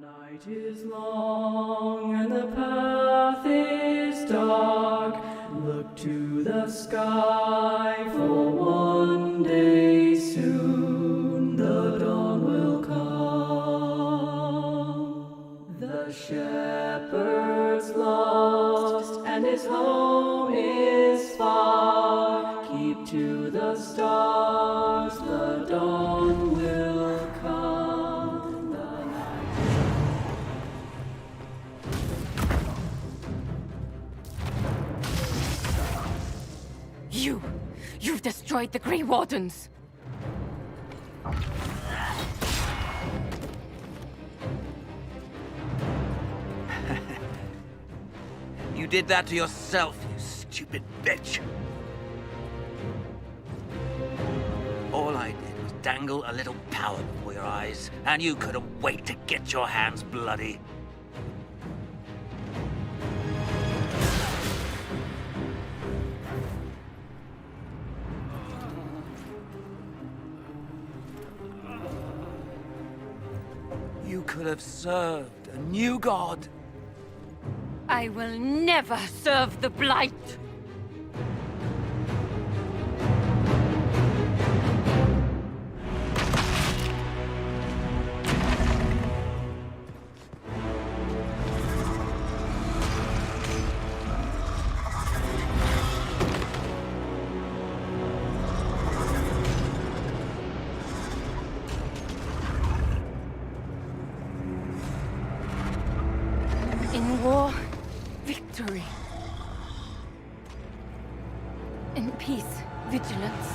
Night is long and the path is dark. Look to the sky, for one day soon the dawn will come. The shepherd's lost and his home is far. Keep to the stars, the dawn will come. The night You've destroyed the Grey Wardens! You did that to yourself, you stupid bitch. All I did was dangle a little power before your eyes, and you couldn't wait to get your hands bloody. You could have served a new god. I will never serve the Blight! In war, victory. In peace, vigilance.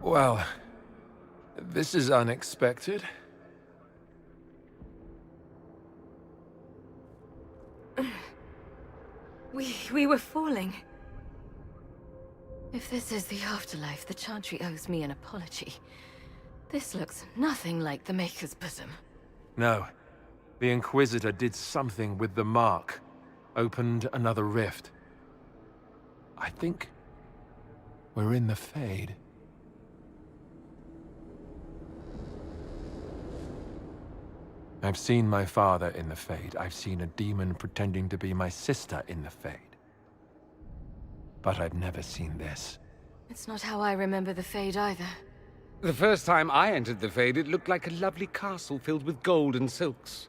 Well, this is unexpected. We were falling. If this is the afterlife, the Chantry owes me an apology. This looks nothing like the Maker's bosom. No. The Inquisitor did something with the mark. Opened another rift. I think we're in the Fade. I've seen my father in the Fade. I've seen a demon pretending to be my sister in the Fade. But I've never seen this. It's not how I remember the Fade either. The first time I entered the Fade, it looked like a lovely castle filled with gold and silks.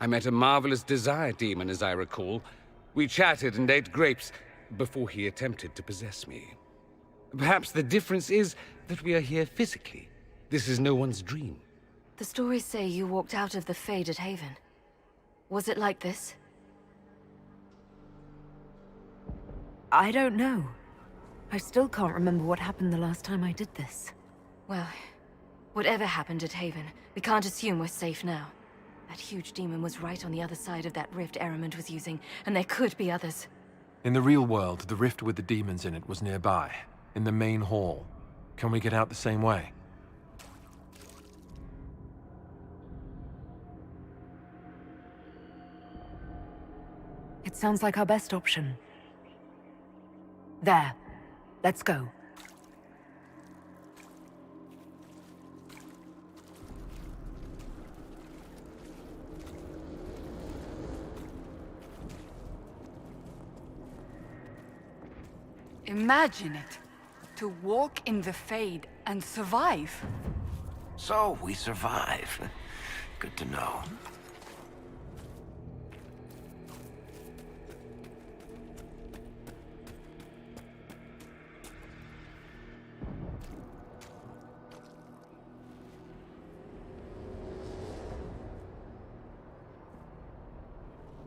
I met a marvelous desire demon, as I recall. We chatted and ate grapes before he attempted to possess me. Perhaps the difference is that we are here physically. This is no one's dream. The stories say you walked out of the Fade at Haven. Was it like this? I don't know. I still can't remember what happened the last time I did this. Well, whatever happened at Haven, we can't assume we're safe now. That huge demon was right on the other side of that rift Adamant was using, and there could be others. In the real world, the rift with the demons in it was nearby, in the main hall. Can we get out the same way? It sounds like our best option. There. Let's go. Imagine it. To walk in the Fade and survive. So, we survive. Good to know.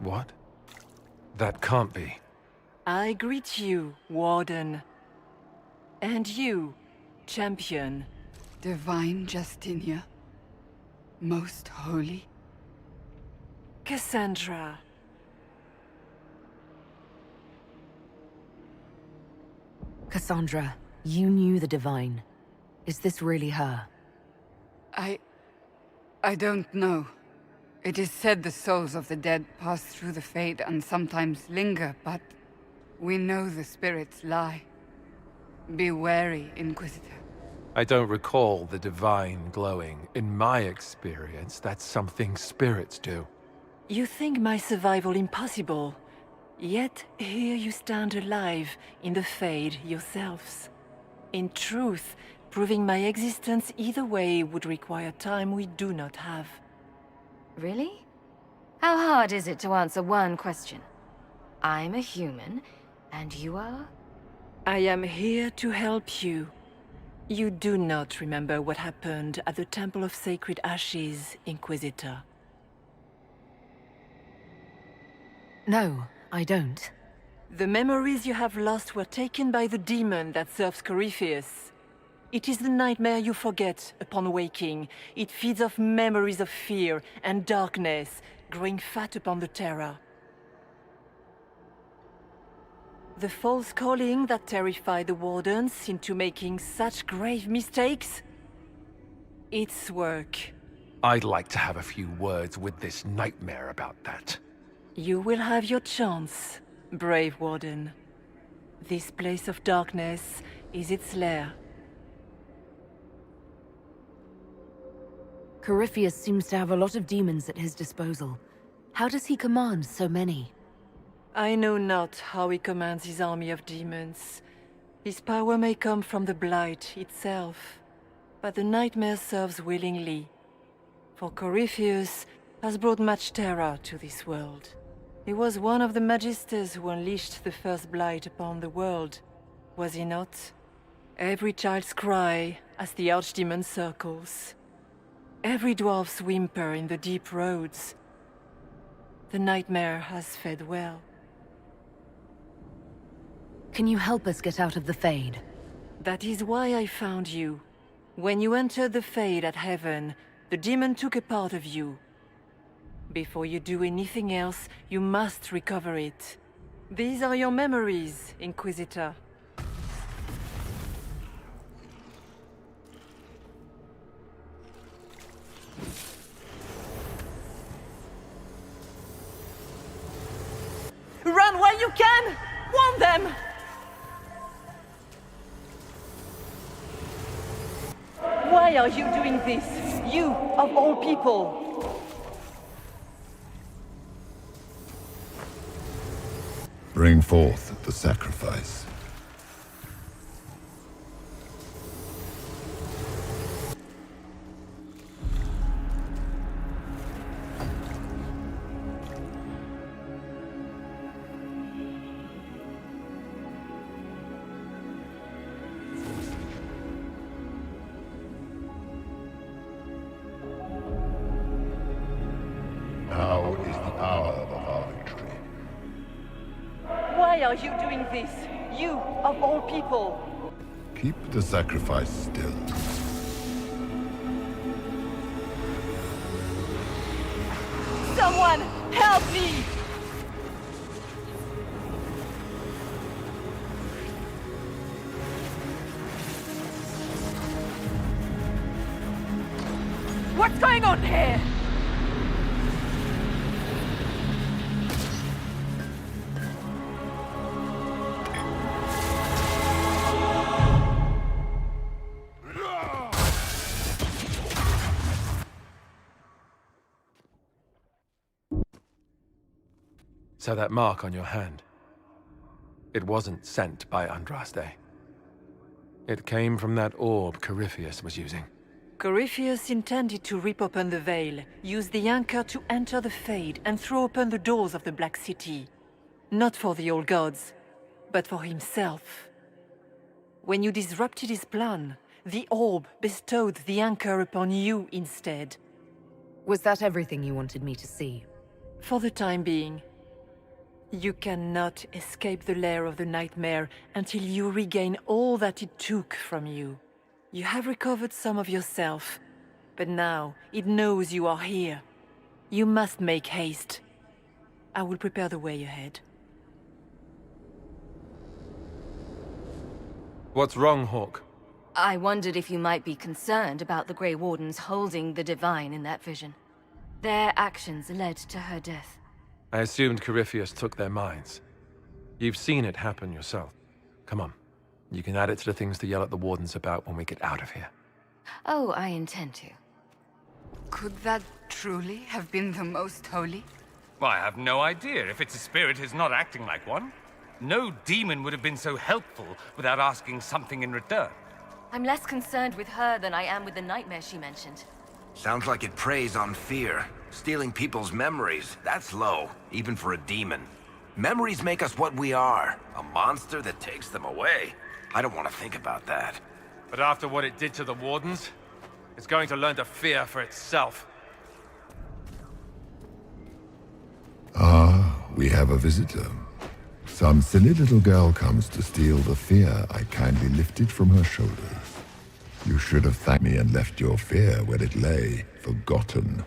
What? That can't be. I greet you, Warden. And you, Champion. Divine Justinia. Most Holy. Cassandra. Cassandra, you knew the Divine. Is this really her? I don't know. It is said the souls of the dead pass through the Fade and sometimes linger, but we know the spirits lie. Be wary, Inquisitor. I don't recall the Divine glowing. In my experience, that's something spirits do. You think my survival impossible, yet here you stand alive in the Fade yourselves. In truth, proving my existence either way would require time we do not have. Really? How hard is it to answer one question? I'm a human, and you are? I am here to help you. You do not remember what happened at the Temple of Sacred Ashes, Inquisitor. No, I don't. The memories you have lost were taken by the demon that serves Corypheus. It is the nightmare you forget upon waking. It feeds off memories of fear and darkness, growing fat upon the terror. The false calling that terrified the Wardens into making such grave mistakes? Its work. I'd like to have a few words with this nightmare about that. You will have your chance, brave Warden. This place of darkness is its lair. Corypheus seems to have a lot of demons at his disposal. How does he command so many? I know not how he commands his army of demons. His power may come from the Blight itself, but the nightmare serves willingly. For Corypheus has brought much terror to this world. He was one of the Magisters who unleashed the first Blight upon the world, was he not? Every child's cry as the Archdemon circles. Every dwarf's whimper in the deep roads. The nightmare has fed well. Can you help us get out of the Fade? That is why I found you. When you entered the Fade at Heaven, the demon took a part of you. Before you do anything else, you must recover it. These are your memories, Inquisitor. Run while you can! Warn them! Why are you doing this? You, of all people! Bring forth the sacrifice. How is the hour of our victory? Why are you doing this? You, of all people! Keep the sacrifice still. Someone, help me! What's going on here? So that mark on your hand, it wasn't sent by Andraste. It came from that orb Corypheus was using. Corypheus intended to rip open the veil, use the anchor to enter the Fade, and throw open the doors of the Black City. Not for the old gods, but for himself. When you disrupted his plan, the orb bestowed the anchor upon you instead. Was that everything you wanted me to see? For the time being. You cannot escape the lair of the nightmare until you regain all that it took from you. You have recovered some of yourself, but now it knows you are here. You must make haste. I will prepare the way ahead. What's wrong, Hawke? I wondered if you might be concerned about the Grey Wardens holding the Divine in that vision. Their actions led to her death. I assumed Corypheus took their minds. You've seen it happen yourself. Come on. You can add it to the things to yell at the Wardens about when we get out of here. Oh, I intend to. Could that truly have been the most holy? Well, I have no idea. If it's a spirit, it's not acting like one. No demon would have been so helpful without asking something in return. I'm less concerned with her than I am with the nightmare she mentioned. Sounds like it preys on fear. Stealing people's memories, that's low, even for a demon. Memories make us what we are. A monster that takes them away. I don't want to think about that. But after what it did to the Wardens, it's going to learn to fear for itself. Ah, we have a visitor. Some silly little girl comes to steal the fear I kindly lifted from her shoulders. You should have thanked me and left your fear where it lay, forgotten.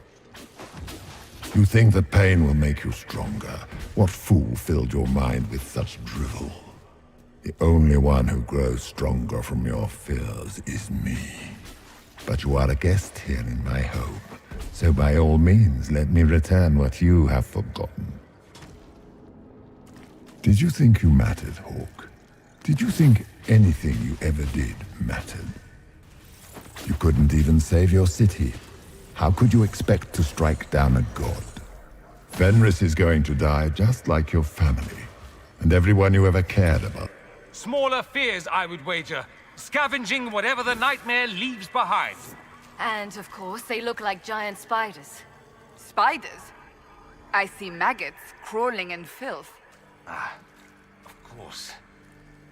You think that pain will make you stronger? What fool filled your mind with such drivel? The only one who grows stronger from your fears is me. But you are a guest here in my home, so by all means let me return what you have forgotten. Did you think you mattered, Hawke? Did you think anything you ever did mattered? You couldn't even save your city. How could you expect to strike down a god? Fenris is going to die just like your family, and everyone you ever cared about. Smaller fears, I would wager. Scavenging whatever the nightmare leaves behind. And, of course, they look like giant spiders. Spiders? I see maggots crawling in filth. Of course.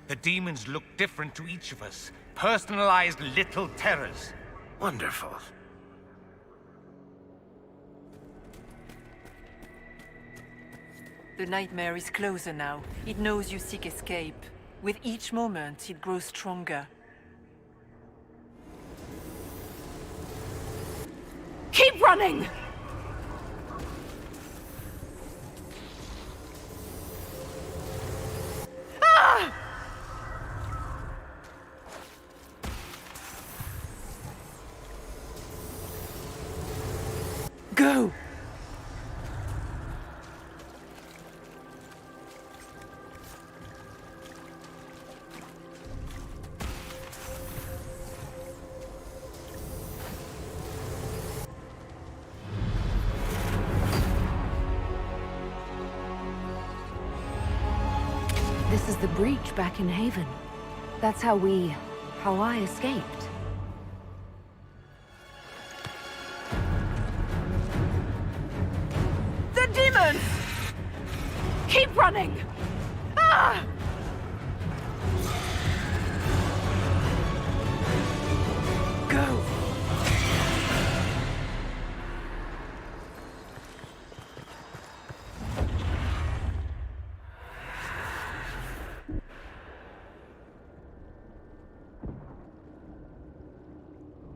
The demons look different to each of us. Personalized little terrors. Wonderful. The nightmare is closer now. It knows you seek escape. With each moment, it grows stronger. Keep running! Ah! Go! This is the breach back in Haven. That's how I escaped. The demons! Keep running! Ah! Go!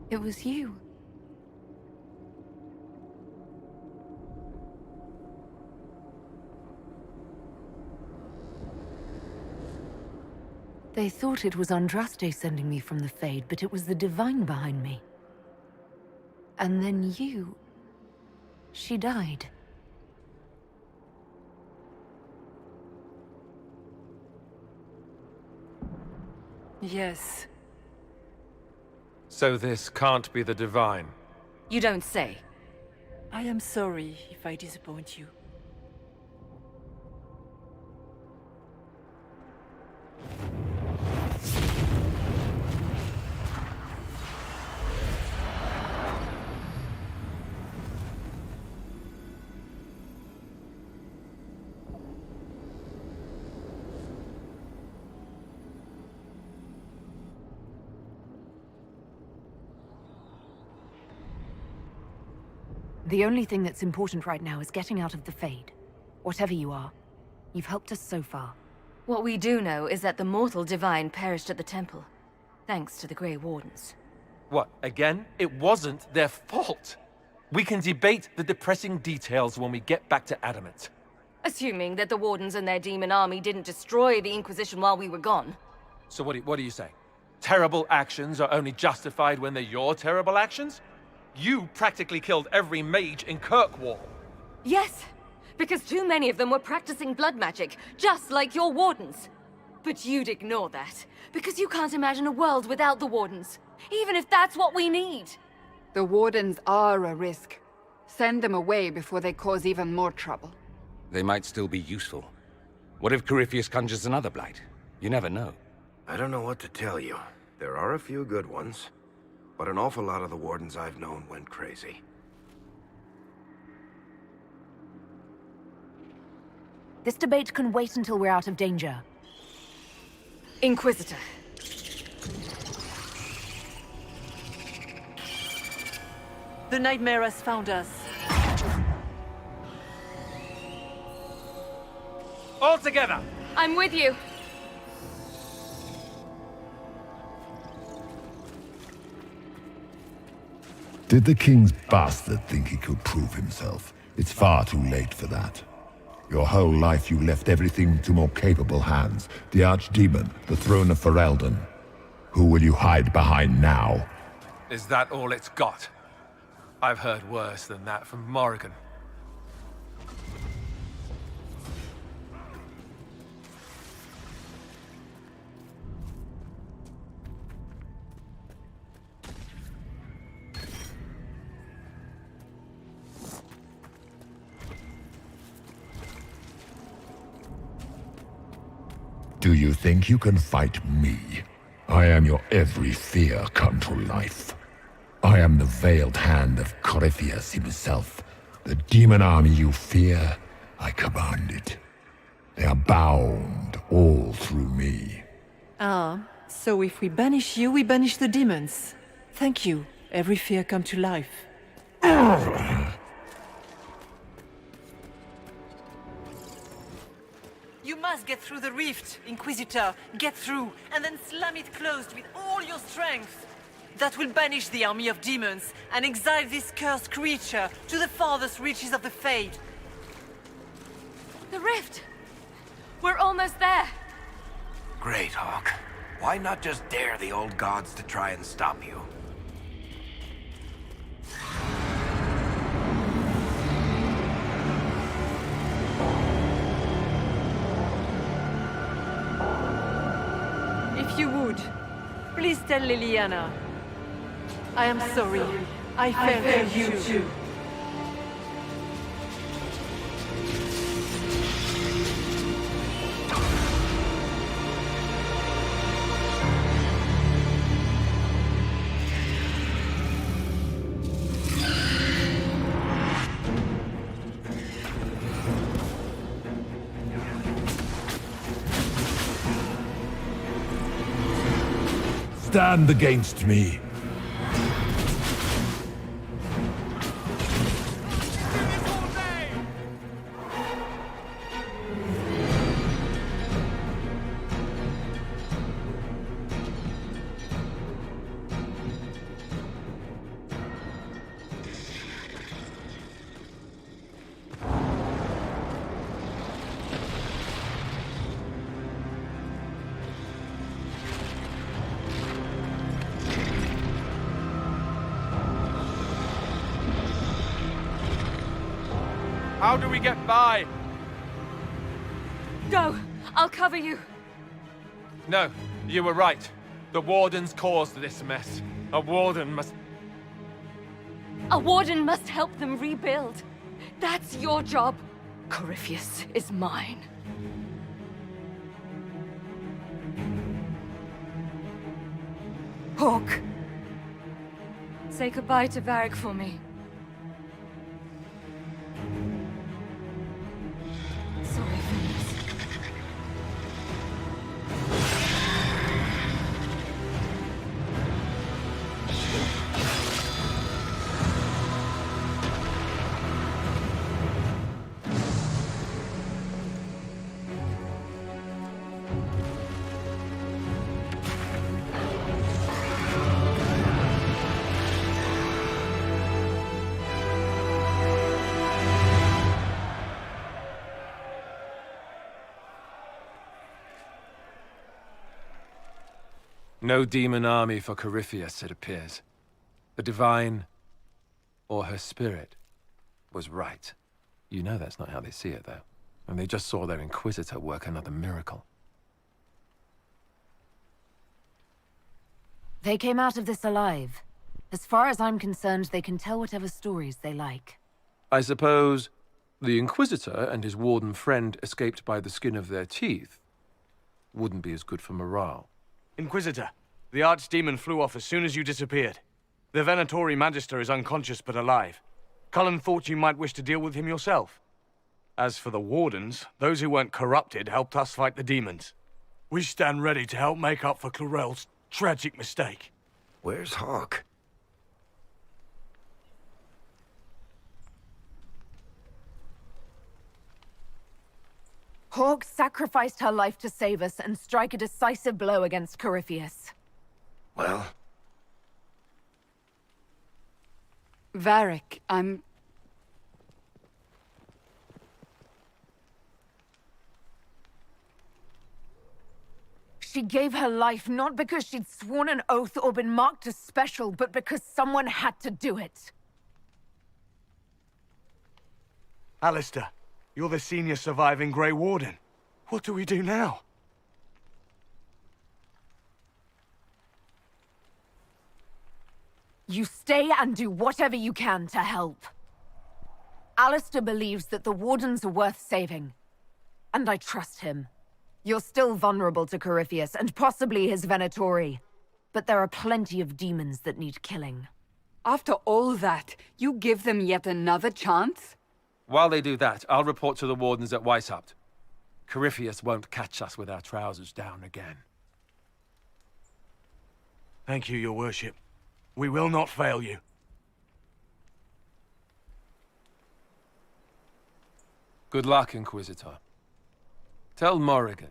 It was you. They thought it was Andraste sending me from the Fade, but it was the Divine behind me. And then you... She died. Yes. So this can't be the Divine. You don't say. I am sorry if I disappoint you. The only thing that's important right now is getting out of the Fade. Whatever you are. You've helped us so far. What we do know is that the mortal divine perished at the temple, thanks to the Grey Wardens. What, again? It wasn't their fault. We can debate the depressing details when we get back to Adamant. Assuming that the Wardens and their demon army didn't destroy the Inquisition while we were gone. So what do you say? Terrible actions are only justified when they're your terrible actions? You practically killed every mage in Kirkwall. Yes, because too many of them were practicing blood magic, just like your Wardens. But you'd ignore that, because you can't imagine a world without the Wardens, even if that's what we need. The Wardens are a risk. Send them away before they cause even more trouble. They might still be useful. What if Corypheus conjures another blight? You never know. I don't know what to tell you. There are a few good ones, but an awful lot of the Wardens I've known went crazy. This debate can wait until we're out of danger. Inquisitor. The nightmare has found us. All together! I'm with you. Did the king's bastard think he could prove himself? It's far too late for that. Your whole life you left everything to more capable hands. The Archdemon, the throne of Ferelden. Who will you hide behind now? Is that all it's got? I've heard worse than that from Morrigan. Do you think you can fight me? I am your every fear come to life. I am the veiled hand of Corypheus himself. The demon army you fear, I command it. They are bound all through me. Ah, so if we banish you, we banish the demons. Thank you. Every fear come to life. You must get through the rift, Inquisitor. Get through, and then slam it closed with all your strength. That will banish the army of demons and exile this cursed creature to the farthest reaches of the Fade. The rift! We're almost there! Great, Hawke. Why not just dare the old gods to try and stop you? If you would, please tell Leliana. I am sorry. I fell for you too. Stand against me. How do we get by? Go! I'll cover you! No, you were right. The Wardens caused this mess. A Warden must... A Warden must help them rebuild. That's your job. Corypheus is mine. Hawke. Say goodbye to Varric for me. Sorry for this. No demon army for Corypheus, it appears. The Divine, or her spirit, was right. You know that's not how they see it, though. And they just saw their Inquisitor work another miracle. They came out of this alive. As far as I'm concerned, they can tell whatever stories they like. I suppose the Inquisitor and his Warden friend escaped by the skin of their teeth. Wouldn't be as good for morale. Inquisitor, the Archdemon flew off as soon as you disappeared. The Venatori Magister is unconscious but alive. Cullen thought you might wish to deal with him yourself. As for the Wardens, those who weren't corrupted helped us fight the demons. We stand ready to help make up for Clarel's tragic mistake. Where's Hawke? Hawke sacrificed her life to save us and strike a decisive blow against Corypheus. Well? Varric, She gave her life not because she'd sworn an oath or been marked as special, but because someone had to do it. Alistair, you're the senior surviving Grey Warden. What do we do now? You stay and do whatever you can to help. Alistair believes that the Wardens are worth saving. And I trust him. You're still vulnerable to Corypheus, and possibly his Venatori. But there are plenty of demons that need killing. after all that, you give them yet another chance? While they do that, I'll report to the Wardens at Weishaupt. Corypheus won't catch us with our trousers down again. Thank you, your worship. We will not fail you. Good luck, Inquisitor. Tell Morrigan.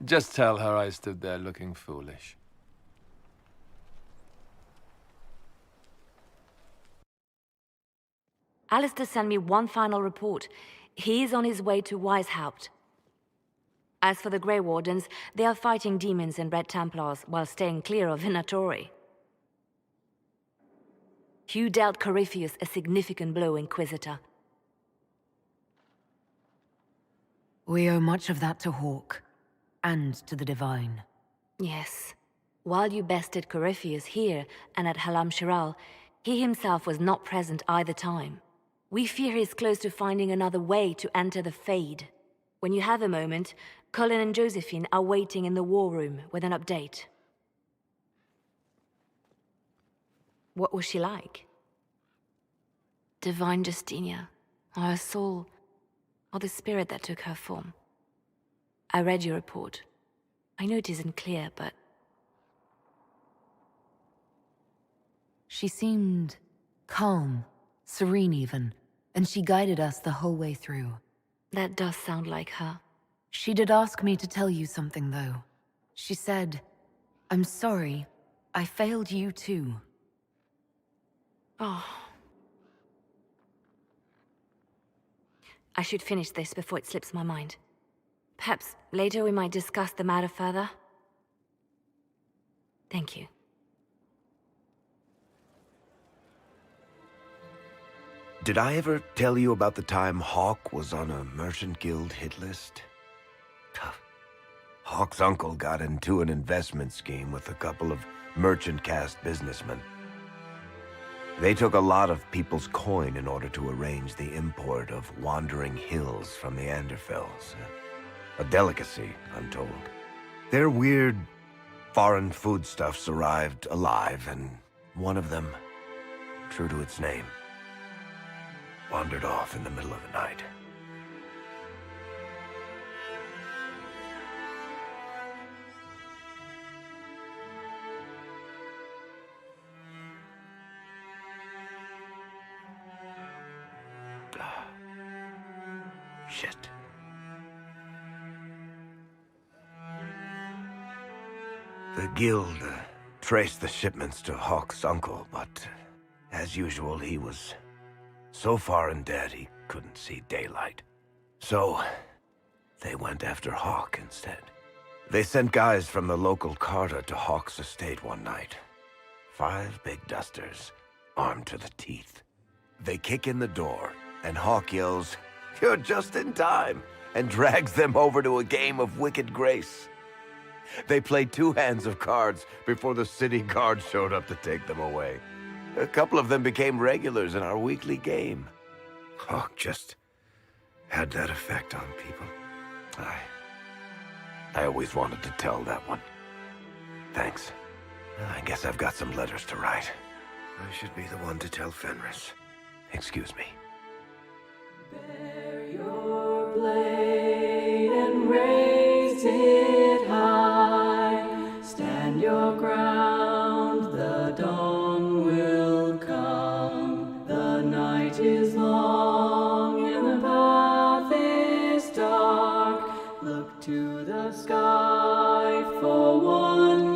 Just tell her I stood there looking foolish. Alistair sent me one final report. He is on his way to Weishaupt. As for the Grey Wardens, they are fighting demons and Red Templars while staying clear of Venatori. You dealt Corypheus a significant blow, Inquisitor. We owe much of that to Hawke, and to the Divine. Yes. While you bested Corypheus here and at Halam Shiral, he himself was not present either time. We fear he is close to finding another way to enter the Fade. When you have a moment, Cullen and Josephine are waiting in the war room with an update. What was she like? Divine Justinia, or her soul, or the spirit that took her form. I read your report. I know it isn't clear, but... She seemed calm, serene even, and she guided us the whole way through. That does sound like her. She did ask me to tell you something, though. She said, "I'm sorry, I failed you too." Oh. I should finish this before it slips my mind. Perhaps later we might discuss the matter further. Thank you. Did I ever tell you about the time Hawke was on a Merchant Guild hit list? Tough. Hawke's uncle got into an investment scheme with a couple of merchant caste businessmen. They took a lot of people's coin in order to arrange the import of wandering hills from the Anderfells. A delicacy, I'm told. Their weird, foreign foodstuffs arrived alive, and one of them, true to its name, wandered off in the middle of the night. Shit. The guild traced the shipments to Hawke's uncle, but as usual, he was so far in debt he couldn't see daylight. So, they went after Hawke instead. They sent guys from the local carter to Hawke's estate one night. 5 big dusters, armed to the teeth. They kick in the door, and Hawke yells, "You're just in time," and drags them over to a game of Wicked Grace. They played 2 hands of cards before the city guard showed up to take them away. A couple of them became regulars in our weekly game. Hawke just had that effect on people. I always wanted to tell that one. Thanks. I guess I've got some letters to write. I should be the one to tell Fenris. Excuse me. Bear your blade and raise it high. Stand your ground, the dawn will come. The night is long and the path is dark. Look to the sky for one